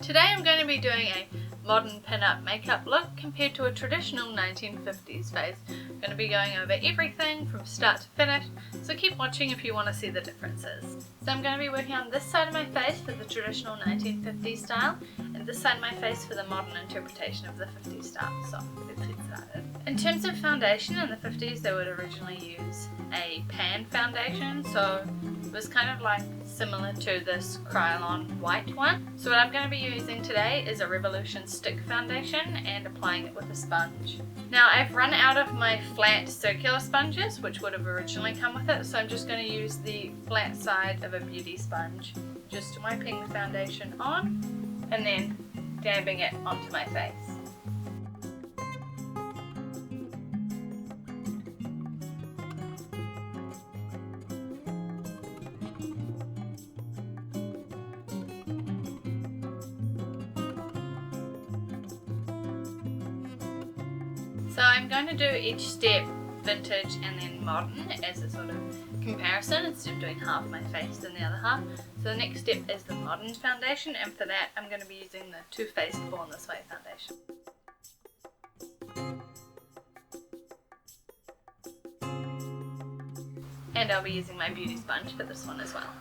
Today I'm going to be doing a modern pin-up makeup look compared to a traditional 1950s face. I'm going to be going over everything from start to finish, so keep watching if you want to see the differences. So I'm going to be working on this side of my face for the traditional 1950s style, and this side of my face for the modern interpretation of the 50s style. So let's get started. In terms of foundation, in the 50s they would originally use a pan foundation, so it was kind of like similar to this Kryolan white one. So what I'm going to be using today is a Revolution stick foundation and applying it with a sponge. Now I've run out of my flat circular sponges, which would have originally come with it, so I'm just going to use the flat side of a beauty sponge, just wiping the foundation on and then dabbing it onto my face. So I'm going to do each step vintage and then modern as a sort of comparison instead of doing half my face and the other half. So the next step is the modern foundation, and for that I'm going to be using the Too Faced Born This Way foundation. And I'll be using my beauty sponge for this one as well.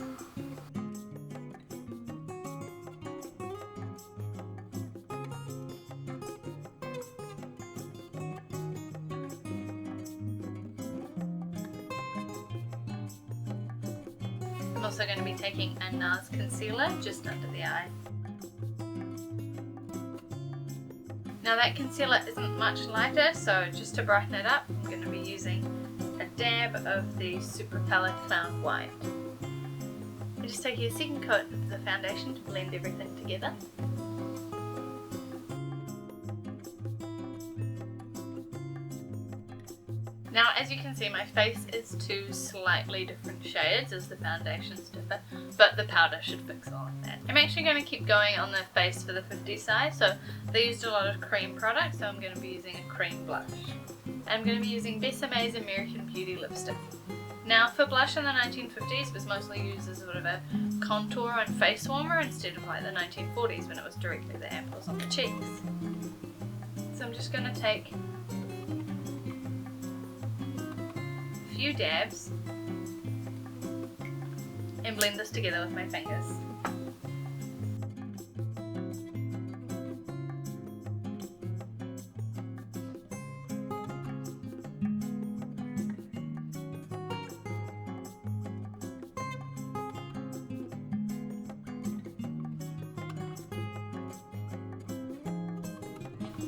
I'm also going to be taking a NARS concealer just under the eye. Now that concealer isn't much lighter, so just to brighten it up I'm going to be using a dab of the Supracolour Cloud White. I'm just taking a second coat of the foundation to blend everything together. Now as you can see, my face is two slightly different shades as the foundations differ, but the powder should fix all of that. I'm actually going to keep going on the face for the 50 side, so they used a lot of cream products, so I'm going to be using a cream blush. I'm going to be using Besame's American Beauty lipstick. Now for blush in the 1950s was mostly used as sort of a contour and face warmer instead of like the 1940s when it was directly the apples on the cheeks. So I'm just going to take few dabs and blend this together with my fingers.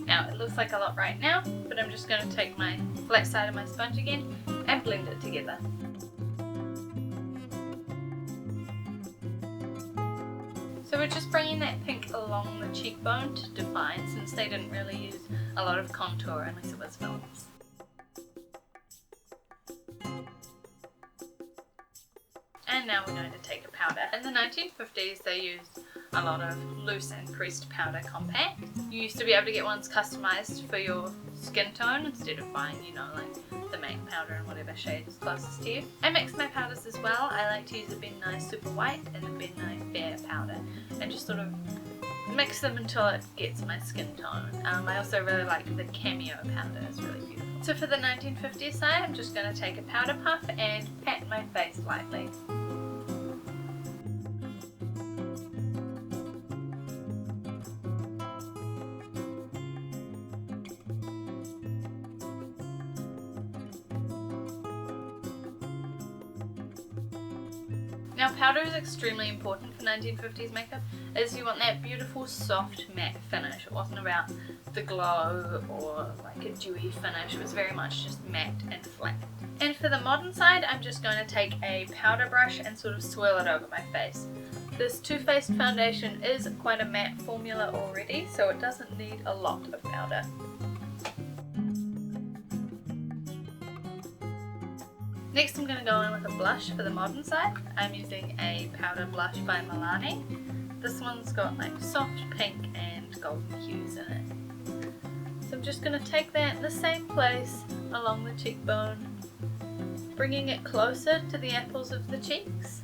Now it looks like a lot right now, but I'm just going to take my flat side of my sponge again and blend it together. So we're just bringing that pink along the cheekbone to define, since they didn't really use a lot of contour unless it was films. And now we're going to take a powder. In the 1950s they used a lot of loose and pressed powder compact. You used to be able to get ones customized for your skin tone instead of buying, you know, like the matte powder in whatever shade is closest to you. I mix my powders as well. I like to use a Ben Nye Super White and a Ben Nye Fair powder and just sort of mix them until it gets my skin tone. I also really like the Cameo powder, it's really beautiful. So for the 1950s side I'm just going to take a powder puff and pat my face lightly. Now powder is extremely important for 1950s makeup, as you want that beautiful soft matte finish. It wasn't about the glow or like a dewy finish, it was very much just matte and flat. And for the modern side I'm just going to take a powder brush and sort of swirl it over my face. This Too Faced foundation is quite a matte formula already, so it doesn't need a lot of powder. Next I'm going to go in with a blush for the modern side. I'm using a powder blush by Milani. This one's got like soft pink and golden hues in it. So I'm just going to take that in the same place along the cheekbone, bringing it closer to the apples of the cheeks.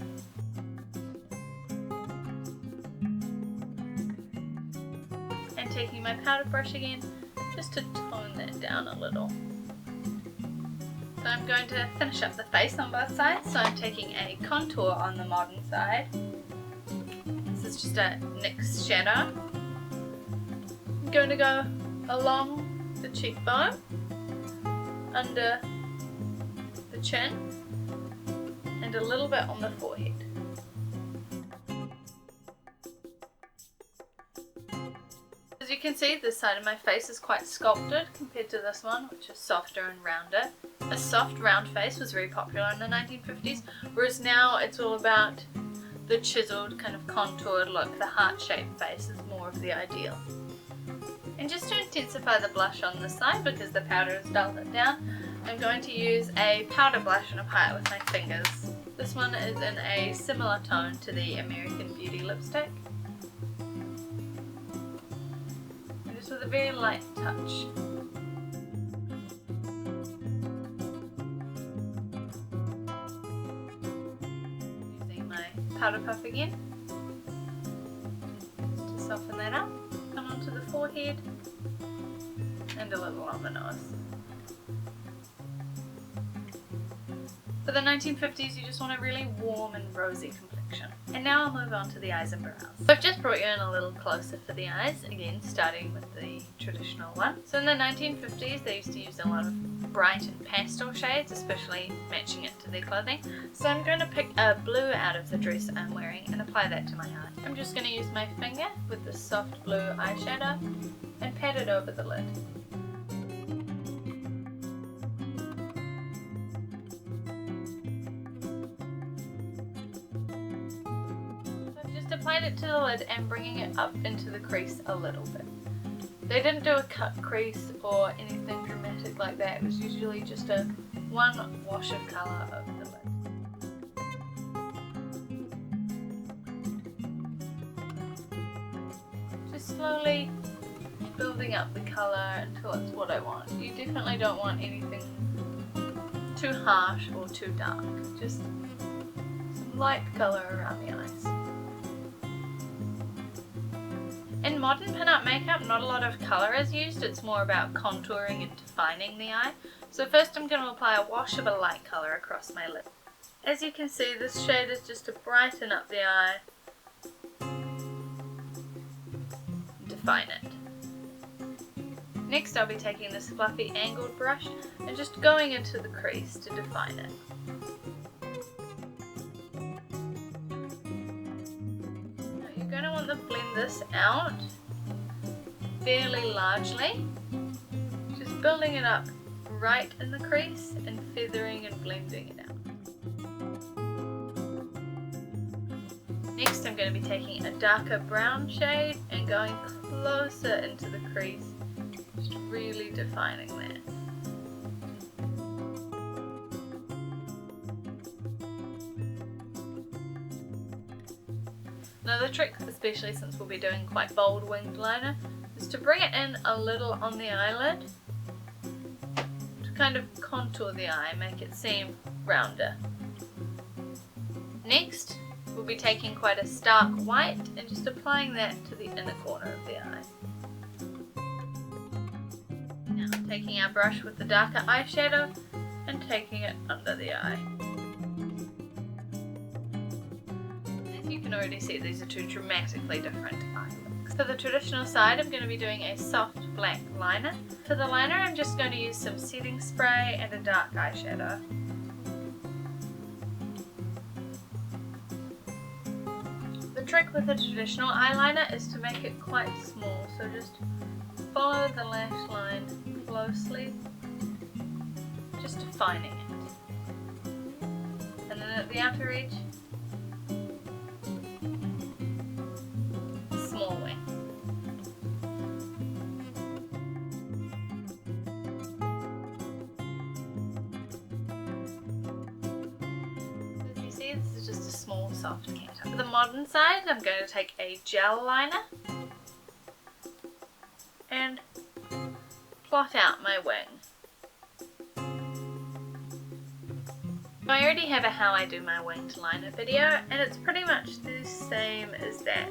taking my powder brush again just to tone that down a little. So I'm going to finish up the face on both sides. So I'm taking a contour on the modern side. This is just a NYX shadow. I'm going to go along the cheekbone, under the chin, and a little bit on the forehead. As you can see, this side of my face is quite sculpted compared to this one, which is softer and rounder. A soft round face was very popular in the 1950s, whereas now it's all about the chiseled kind of contoured look. The heart-shaped face is more of the ideal. And just to intensify the blush on this side, because the powder has dulled it down, I'm going to use a powder blush and apply it with my fingers. This one is in a similar tone to the American Beauty lipstick. And just with a very light touch. Using my powder puff again to soften that up. Come onto the forehead and a little on the nose. For the 1950s, you just want a really warm and rosy complexion. And now I'll move on to the eyes and brows. So I've just brought you in a little closer for the eyes, again starting with the traditional one. So in the 1950s, they used to use a lot of bright and pastel shades, especially matching it to their clothing. So I'm going to pick a blue out of the dress I'm wearing and apply that to my eye. I'm just going to use my finger with the soft blue eyeshadow and pat it over the lid. Applied it to the lid and bringing it up into the crease a little bit. They didn't do a cut crease or anything dramatic like that. It was usually just a one wash of colour over the lid. Just slowly building up the colour until it's what I want. You definitely don't want anything too harsh or too dark. Just some light colour around the eyes. In modern pin-up makeup, not a lot of colour is used, it's more about contouring and defining the eye. So first I'm going to apply a wash of a light colour across my lid. As you can see, this shade is just to brighten up the eye, define it. Next I'll be taking this fluffy angled brush and just going into the crease to define it. You're going to want to blend this out fairly largely, just building it up right in the crease and feathering and blending it out. Next I'm going to be taking a darker brown shade and going closer into the crease, just really defining that. Now the trick, especially since we'll be doing quite bold winged liner, is to bring it in a little on the eyelid to kind of contour the eye, make it seem rounder. Next, we'll be taking quite a stark white and just applying that to the inner corner of the eye. Now taking our brush with the darker eyeshadow and taking it under the eye. You can already see these are two dramatically different eye looks. For the traditional side, I'm going to be doing a soft black liner. For the liner, I'm just going to use some setting spray and a dark eyeshadow. The trick with the traditional eyeliner is to make it quite small, so just follow the lash line closely, just defining it. And then at the outer edge, small wing. As you see, this is just a small soft cat. For the modern side, I'm going to take a gel liner and plot out my wing. I already have a how I do my winged liner video, and it's pretty much the same as that.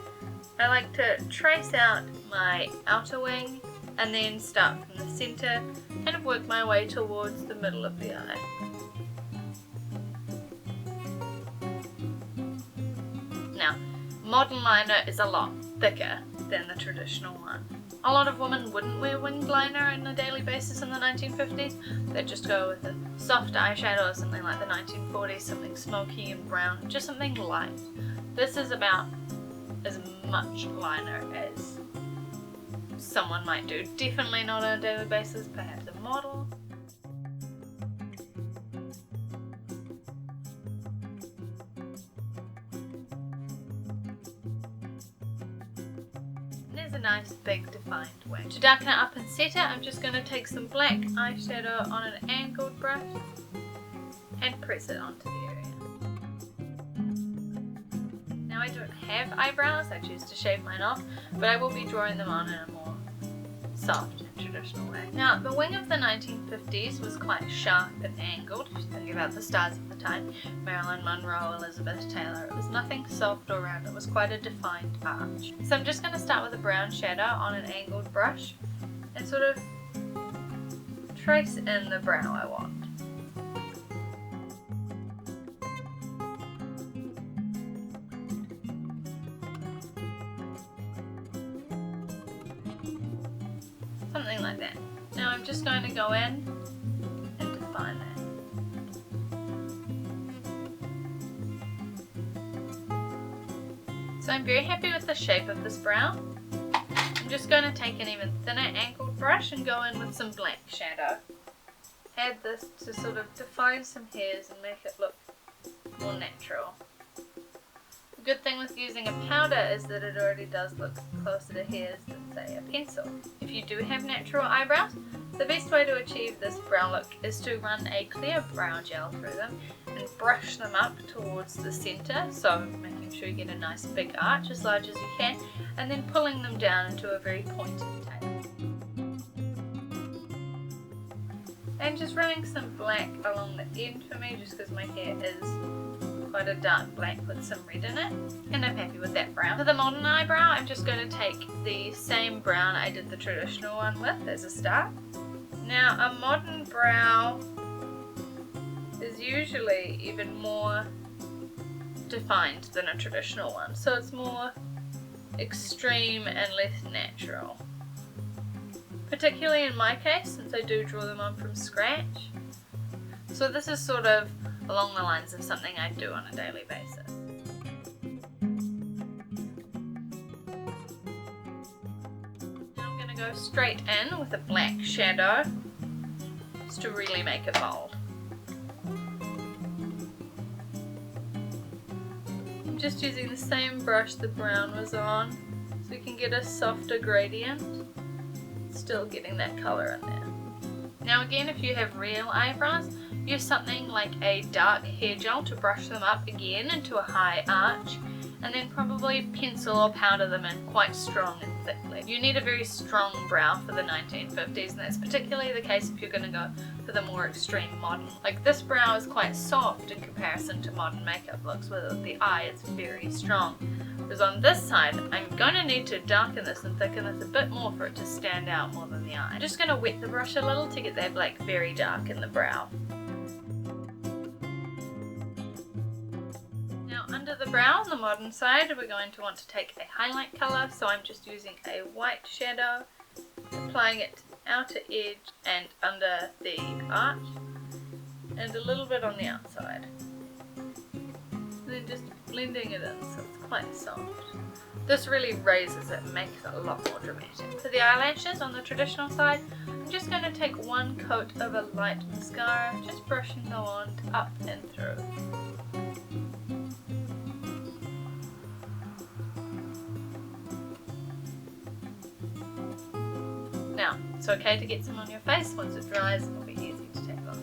I like to trace out my outer wing and then start from the centre and work my way towards the middle of the eye. Now, modern liner is a lot thicker than the traditional one. A lot of women wouldn't wear winged liner on a daily basis in the 1950s. They'd just go with a soft eyeshadow or something like the 1940s, something smoky and brown, just something light. This is about as much liner as someone might do. Definitely not on a daily basis, perhaps a model. There's a nice big defined wing. To darken it up and set it, I'm just going to take some black eyeshadow on an angled brush and press it onto the area. Now I don't have eyebrows, I choose to shave mine off, but I will be drawing them on in a more soft and traditional way. Now the wing of the 1950s was quite sharp and angled, if you think about the stars of the time, Marilyn Monroe, Elizabeth Taylor. It was nothing soft or round, it was quite a defined arch. So I'm just going to start with a brown shadow on an angled brush and sort of trace in the brow I want. Something like that. Now I'm just going to go in and define that. So I'm very happy with the shape of this brow. I'm just going to take an even thinner angled brush and go in with some black shadow. Add this to sort of define some hairs and make it look more natural. The good thing with using a powder is that it already does look closer to hairs than say a pencil. If you do have natural eyebrows, the best way to achieve this brow look is to run a clear brow gel through them and brush them up towards the centre, so making sure you get a nice big arch as large as you can, and then pulling them down into a very pointed tail. And just running some black along the end for me, just because my hair is quite a dark black with some red in it, and I'm happy with that brown. For the modern eyebrow, I'm just going to take the same brown I did the traditional one with as a start. Now a modern brow is usually even more defined than a traditional one, so it's more extreme and less natural. Particularly in my case, since I do draw them on from scratch. So this is sort of along the lines of something I do on a daily basis. Now I'm going to go straight in with a black shadow just to really make it bold. I'm just using the same brush the brown was on so you can get a softer gradient, still getting that colour in there. Now again, if you have real eyebrows, use something like a dark hair gel to brush them up again into a high arch, and then probably pencil or powder them in quite strong and thickly. You need a very strong brow for the 1950s, and that's particularly the case if you're going to go for the more extreme modern. Like this brow is quite soft in comparison to modern makeup looks, where the eye is very strong. Because on this side, I'm going to need to darken this and thicken this a bit more for it to stand out more than the eye. I'm just going to wet the brush a little to get that black very dark in the brow. Now under the brow on the modern side, we're going to want to take a highlight colour, so I'm just using a white shadow, applying it to the outer edge and under the arch, and a little bit on the outside. And then just blending it in so it's quite soft. This really raises it and makes it a lot more dramatic. For the eyelashes on the traditional side, I'm just going to take one coat of a light mascara, just brushing the wand up and through. Now, it's okay to get some on your face. Once it dries, it'll be easy to take off.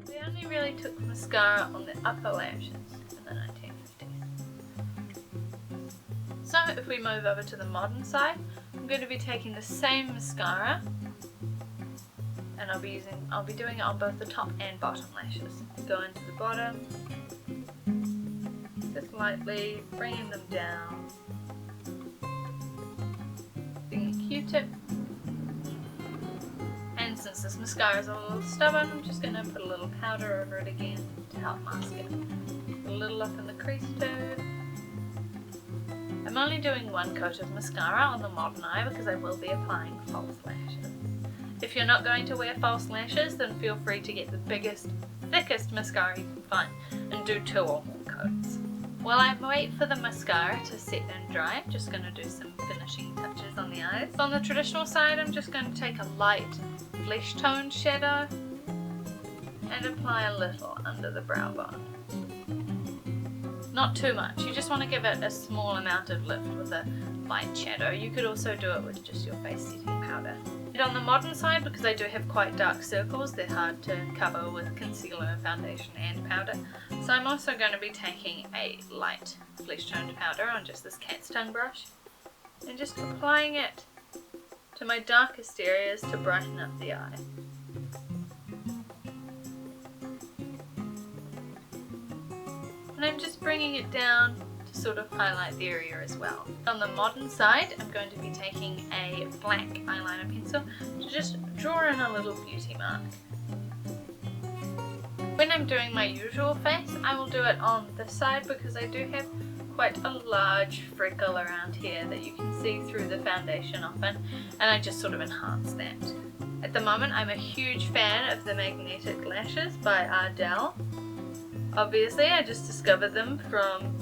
We only really took mascara on the upper lashes in the 1950s. So if we move over to the modern side, I'm going to be taking the same mascara and I'll be doing it on both the top and bottom lashes. Go into the bottom, just lightly bringing them down. Using a Q-tip, and since this mascara is a little stubborn, I'm just going to put a little powder over it again to help mask it. Put a little up in the crease too. I'm only doing one coat of mascara on the modern eye because I will be applying false lashes. If you're not going to wear false lashes, then feel free to get the biggest, thickest mascara you can find and do 2 or more coats. While I wait for the mascara to set and dry, I'm just going to do some finishing touches on the eyes. On the traditional side, I'm just going to take a light flesh toned shadow and apply a little under the brow bone. Not too much, you just want to give it a small amount of lift with a light shadow. You could also do it with just your face setting powder. And on the modern side, because I do have quite dark circles, they're hard to cover with concealer, foundation and powder. So I'm also going to be taking a light flesh toned powder on just this cat's tongue brush and just applying it to my darkest areas to brighten up the eye. And I'm just bringing it down to sort of highlight the area as well. On the modern side, I'm going to be taking a black eyeliner pencil to just draw in a little beauty mark. When I'm doing my usual face, I will do it on this side because I do have quite a large freckle around here that you can see through the foundation often, and I just sort of enhance that. At the moment, I'm a huge fan of the magnetic lashes by Ardell. Obviously, I just discovered them from,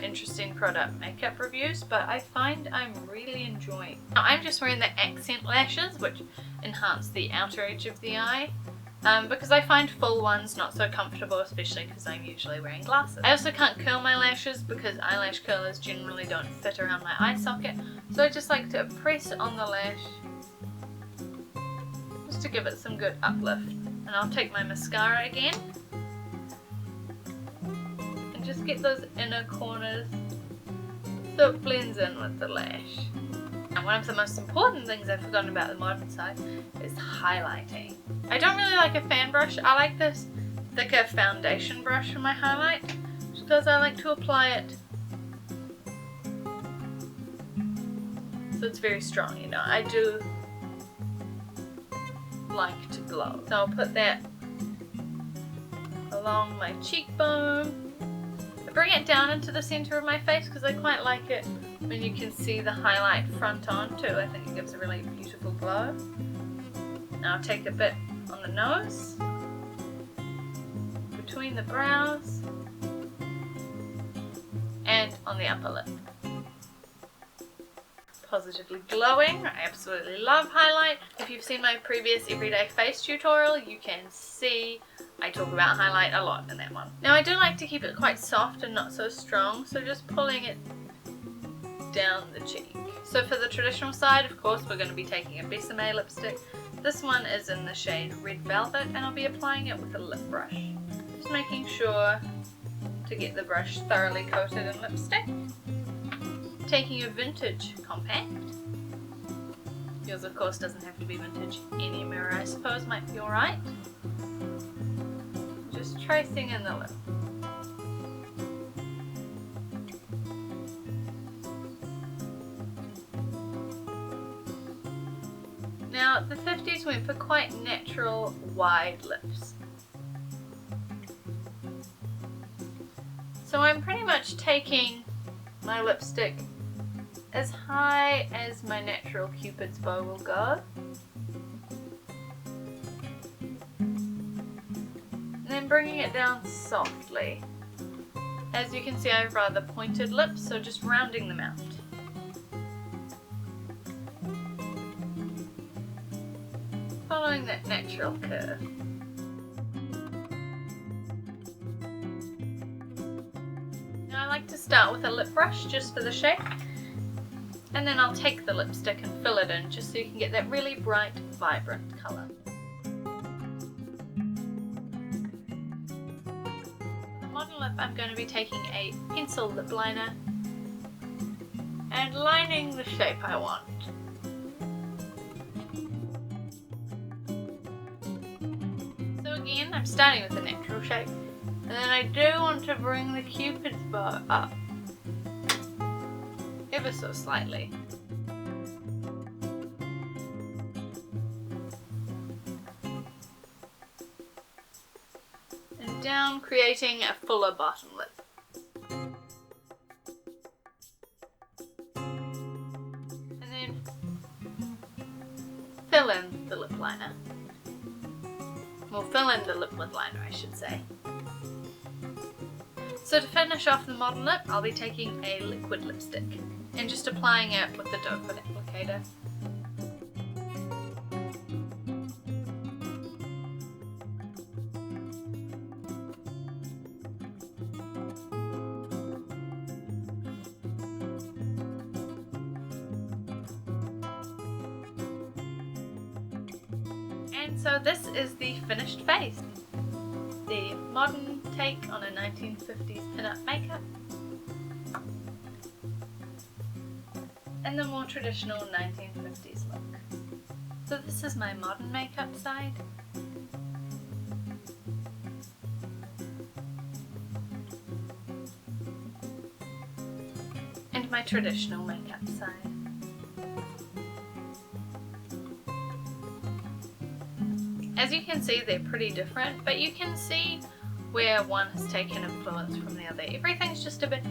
interesting product makeup reviews, but I find I'm really enjoying. Now, I'm just wearing the accent lashes, which enhance the outer edge of the eye, because I find full ones not so comfortable, especially because I'm usually wearing glasses. I also can't curl my lashes because eyelash curlers generally don't fit around my eye socket, so I just like to press on the lash to give it some good uplift. And I'll take my mascara again and just get those inner corners so it blends in with the lash. And one of the most important things I've forgotten about the modern side is highlighting. I don't really like a fan brush. I like this thicker foundation brush for my highlight because I like to apply it so it's very strong, you know. I do like to glow. So I'll put that along my cheekbone. I bring it down into the center of my face because I quite like it when you can see the highlight front on too. I think it gives a really beautiful glow. Now I'll take a bit on the nose, between the brows, and on the upper lip. Positively glowing. I absolutely love highlight. If you've seen my previous everyday face tutorial, you can see I talk about highlight a lot in that one. Now I do like to keep it quite soft and not so strong, so just pulling it down the cheek. So for the traditional side, of course, we're going to be taking a Besame lipstick. This one is in the shade Red Velvet, and I'll be applying it with a lip brush. Just making sure to get the brush thoroughly coated in lipstick. Taking a vintage compact. Yours of course doesn't have to be vintage. Any mirror I suppose might be alright. Just tracing in the lip. Now the 50s went for quite natural wide lips. So I'm pretty much taking my lipstick as high as my natural Cupid's bow will go. And then bringing it down softly. As you can see, I have rather pointed lips, so just rounding them out. Following that natural curve. Now I like to start with a lip brush just for the shape. And then I'll take the lipstick and fill it in just so you can get that really bright, vibrant colour. For the modern lip, I'm going to be taking a pencil lip liner and lining the shape I want. Again, I'm starting with a natural shape, and then I do want to bring the Cupid's bow up ever so slightly. And down, creating a fuller bottom lip. Fill in the lip liner. Well, fill in the lip with liner, I should say. So to finish off the modern lip, I'll be taking a liquid lipstick and just applying it with the doe foot applicator. And so this is the finished face. The modern take on a 1950s pin-up makeup. And the more traditional 1950s look. So this is my modern makeup side. And my traditional makeup side. As you can see, they're pretty different, but you can see where one has taken influence from the other. Everything's just a bit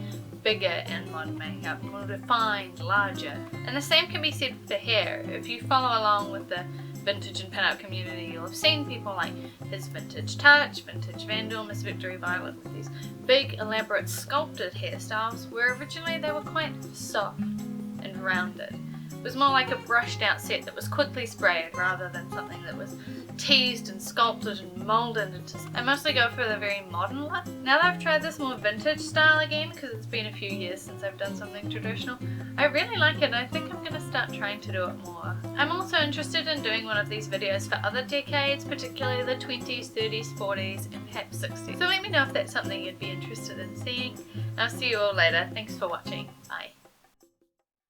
bigger in modern makeup, more defined, larger. And the same can be said for hair. If you follow along with the vintage and pin-up community, you'll have seen people like his Vintage Touch, Vintage Vandal, Miss Victory Violet with these big, elaborate, sculpted hairstyles, where originally they were quite soft and rounded. It was more like a brushed out set that was quickly sprayed rather than something that was teased and sculpted and moulded into. I mostly go for the very modern look. Now that I've tried this more vintage style again, because it's been a few years since I've done something traditional, I really like it and I think I'm going to start trying to do it more. I'm also interested in doing one of these videos for other decades, particularly the 20s, 30s, 40s and perhaps 60s. So let me know if that's something you'd be interested in seeing. I'll see you all later. Thanks for watching. Bye.